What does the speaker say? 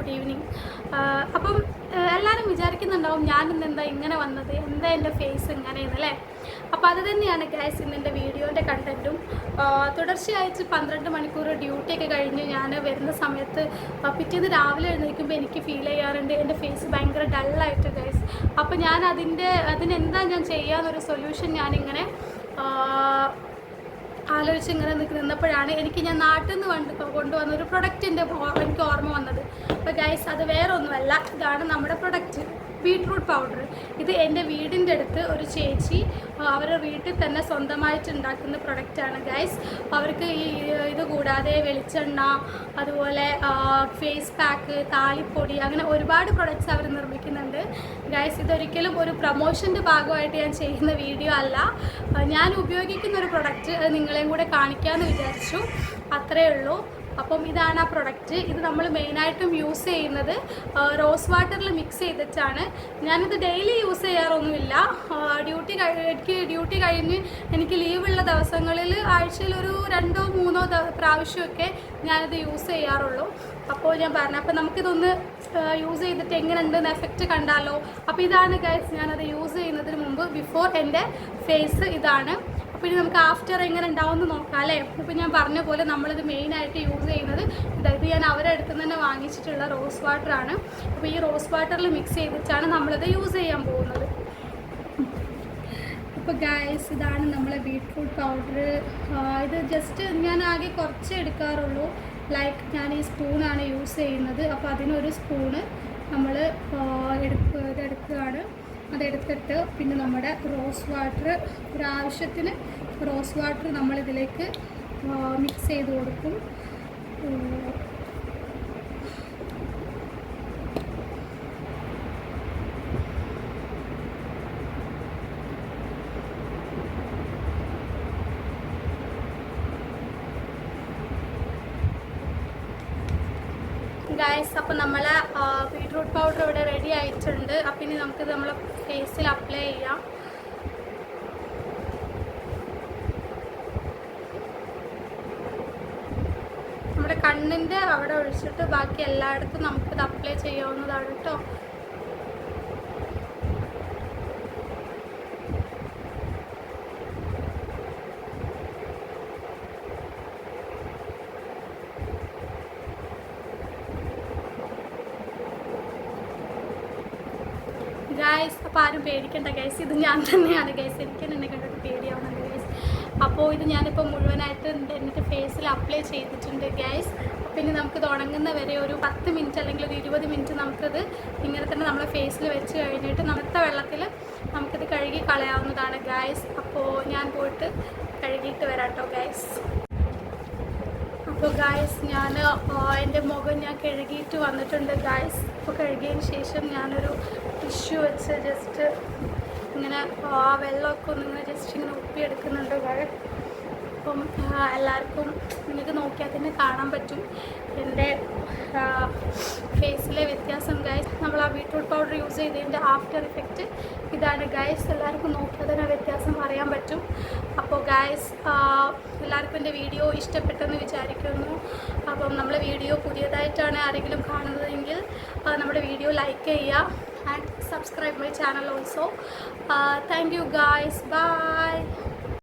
Good evening. അപ്പം എല്ലാവരും വിചാരിക്കുന്നുണ്ടാവും ഞാനിന്ന് എന്താ ഇങ്ങനെ വന്നത്, എന്താ എൻ്റെ ഫേസ് ഇങ്ങനെയെന്നല്ലേ. അപ്പോൾ അത് തന്നെയാണ് ഗൈസ് ഇന്നെൻ്റെ വീഡിയോൻ്റെ കണ്ടൻറ്റും. തുടർച്ചയായിട്ട് 12 മണിക്കൂർ ഡ്യൂട്ടിയൊക്കെ കഴിഞ്ഞ് ഞാൻ വരുന്ന സമയത്ത് പിറ്റേന്ന് രാവിലെ എഴുന്നേൽക്കുമ്പോൾ എനിക്ക് ഫീൽ ചെയ്യാറുണ്ട് എൻ്റെ ഫേസ് ഭയങ്കര ഡള്ളായിട്ട് ഗൈസ്. അപ്പോൾ ഞാൻ അതിനെന്താ ഞാൻ ചെയ്യാമെന്നൊരു സൊല്യൂഷൻ ഞാനിങ്ങനെ ആലോചിച്ച് ഇങ്ങനെ നിന്നപ്പോഴാണ് ഞാൻ നാട്ടിൽ നിന്ന് കൊണ്ടുവന്ന ഒരു പ്രൊഡക്റ്റിൻ്റെ എനിക്ക് ഓർമ്മ വന്നത്. അപ്പോൾ ഗൈസ് അത് വേറെ ഒന്നുമല്ല, ഇതാണ് നമ്മുടെ പ്രൊഡക്റ്റ് ബീട്രൂട്ട് പൗഡർ. ഇത് എൻ്റെ വീടിൻ്റെ അടുത്ത് ഒരു ചേച്ചി അവരുടെ വീട്ടിൽ തന്നെ സ്വന്തമായിട്ട് ഉണ്ടാക്കുന്ന പ്രൊഡക്റ്റാണ് ഗൈസ്. അവർക്ക് ഇത് കൂടാതെ വെളിച്ചെണ്ണ, അതുപോലെ ഫേസ് പാക്ക്, താളിപ്പൊടി, അങ്ങനെ ഒരുപാട് പ്രൊഡക്ട്സ് അവർ നിർമ്മിക്കുന്നുണ്ട് ഗൈസ്. ഇതൊരിക്കലും ഒരു പ്രൊമോഷൻ്റെ ഭാഗമായിട്ട് ഞാൻ ചെയ്യുന്ന വീഡിയോ അല്ല. ഞാൻ ഉപയോഗിക്കുന്ന ഒരു പ്രൊഡക്റ്റ് അത് നിങ്ങളെയും കൂടെ കാണിക്കാമെന്ന് വിചാരിച്ചു, അത്രയേ ഉള്ളൂ. അപ്പം ഇതാണ് ആ പ്രൊഡക്റ്റ്. ഇത് നമ്മൾ മെയിനായിട്ടും യൂസ് ചെയ്യുന്നത് റോസ് വാട്ടറിൽ മിക്സ് ചെയ്തിട്ടാണ്. ഞാനിത് ഡെയിലി യൂസ് ചെയ്യാറൊന്നുമില്ല. ഡ്യൂട്ടി കഴിഞ്ഞ് എനിക്ക് ലീവുള്ള ദിവസങ്ങളിൽ ആഴ്ചയിൽ ഒരു 2-3 പ്രാവശ്യമൊക്കെ ഞാനിത് യൂസ് ചെയ്യാറുള്ളൂ. അപ്പോൾ ഞാൻ പറഞ്ഞു, അപ്പോൾ നമുക്കിതൊന്ന് യൂസ് ചെയ്തിട്ട് എങ്ങനെയുണ്ടെന്ന് എഫക്റ്റ് കണ്ടാലോ. അപ്പോൾ ഇതാണ് ഗൈസ് ഞാനത് യൂസ് ചെയ്യുന്നതിന് മുമ്പ് ബിഫോർ എൻ്റെ ഫേസ് ഇതാണ്. അപ്പോൾ ഇനി നമുക്ക് ആഫ്റ്റർ എങ്ങനെ ഉണ്ടാവുമെന്ന് നോക്കാം അല്ലേ. ഇപ്പോൾ ഞാൻ പറഞ്ഞ പോലെ നമ്മളിത് മെയിനായിട്ട് യൂസ് ചെയ്യുന്നത് ഇത് ഞാൻ അവരുടെ അടുത്ത് തന്നെ വാങ്ങിച്ചിട്ടുള്ള റോസ് വാട്ടറാണ്. അപ്പോൾ ഈ റോസ് വാട്ടറിൽ മിക്സ് ചെയ്തിട്ടാണ് നമ്മളിത് യൂസ് ചെയ്യാൻ പോകുന്നത്. അപ്പോൾ ഗൈസ് ഇതാണ് നമ്മളെ ബീട്രൂട്ട് പൗഡർ. ഇത് ജസ്റ്റ് ഞാൻ ആകെ കുറച്ചേ എടുക്കാറുള്ളൂ. ലൈക്ക് ഞാൻ ഈ സ്പൂണാണ് യൂസ് ചെയ്യുന്നത്. അപ്പോൾ അതിനൊരു സ്പൂണ് നമ്മൾ എടുക്കുകയാണ്. അതെടുത്തിട്ട് പിന്നെ നമ്മുടെ റോസ് വാട്ടർ, ഒരാവശ്യത്തിന് റോസ് വാട്ടർ നമ്മളിതിലേക്ക് മിക്സ് ചെയ്ത് കൊടുക്കും. ഗൈസ് അപ്പോൾ നമ്മളെ ബീട്രൂട്ട് പൗഡർ ഇവിടെ റെഡി ആയിട്ടുണ്ട്. അപ്പം ഇനി നമുക്കിത് നമ്മളെ ഫേസിൽ അപ്ലൈ ചെയ്യാം. നമ്മുടെ കണ്ണിൻ്റെ അവിടെ ഒഴിച്ചിട്ട് ബാക്കി എല്ലായിടത്തും നമുക്കിത് അപ്ലൈ ചെയ്യാവുന്നതാണ് കേട്ടോ. ഗൈസ് അപ്പോൾ ആരും പേടിക്കണ്ട ഗൈസ്, ഇത് ഞാൻ തന്നെയാണ് ഗൈസ്. എനിക്ക് എന്നെ കണ്ടിട്ട് പേടിയാവുന്നുണ്ട് ഗൈസ്. അപ്പോൾ ഇത് ഞാനിപ്പോൾ മുഴുവനായിട്ട് എൻ്റെ ഫേസിൽ അപ്ലൈ ചെയ്തിട്ടുണ്ട് ഗൈസ്. പിന്നെ നമുക്കിത് ഉണങ്ങുന്ന വരെ ഒരു 10 മിനിറ്റ് അല്ലെങ്കിൽ ഒരു 20 മിനിറ്റ് നമുക്കിത് ഇങ്ങനെ തന്നെ നമ്മളെ ഫേസിൽ വെച്ച് കഴിഞ്ഞിട്ട് തണുത്ത വെള്ളത്തിൽ നമുക്കിത് കഴുകി കളയാവുന്നതാണ് ഗൈസ്. അപ്പോൾ ഞാൻ പോയിട്ട് കഴുകിയിട്ട് വരാം കേട്ടോ ഗൈസ്. അപ്പോൾ ഗൈസ് ഞാൻ എൻ്റെ മുഖം ഞാൻ കഴുകിയിട്ട് വന്നിട്ടുണ്ട് ഗൈസ്. അപ്പോൾ കഴുകിയതിന് ശേഷം ഞാനൊരു ടിഷ്യൂ വെച്ച് ജസ്റ്റ് ഇങ്ങനെ ആ വെള്ളമൊക്കെ ഒന്നിങ്ങനെ ജസ്റ്റ് ഇങ്ങനെ ഉപ്പിയെടുക്കുന്നുണ്ട് ഗൈസ്. അപ്പം എല്ലാവർക്കും നിങ്ങൾക്ക് നോക്കിയാൽ തന്നെ കാണാൻ പറ്റും എൻ്റെ ഫേസിലെ വ്യത്യാസം ഗൈസ്. നമ്മൾ ആ ബീട്രൂട്ട് പൗഡർ യൂസ് ചെയ്തതിൻ്റെ ആഫ്റ്റർ ഇഫക്റ്റ് ഇതാണ് ഗൈസ്. എല്ലാവർക്കും നോക്കിയാൽ തന്നെ വ്യത്യാസം അറിയാൻ പറ്റും. അപ്പോൾ ഗൈസ് എല്ലാവർക്കും എൻ്റെ വീഡിയോ ഇഷ്ടപ്പെട്ടെന്ന് വിചാരിക്കുന്നു. അപ്പം നമ്മളെ വീഡിയോ പുതിയതായിട്ടാണ് ആരെങ്കിലും കാണുന്നതെങ്കിൽ നമ്മുടെ വീഡിയോ ലൈക്ക് ചെയ്യുക and subscribe my channel also. Thank you guys. By.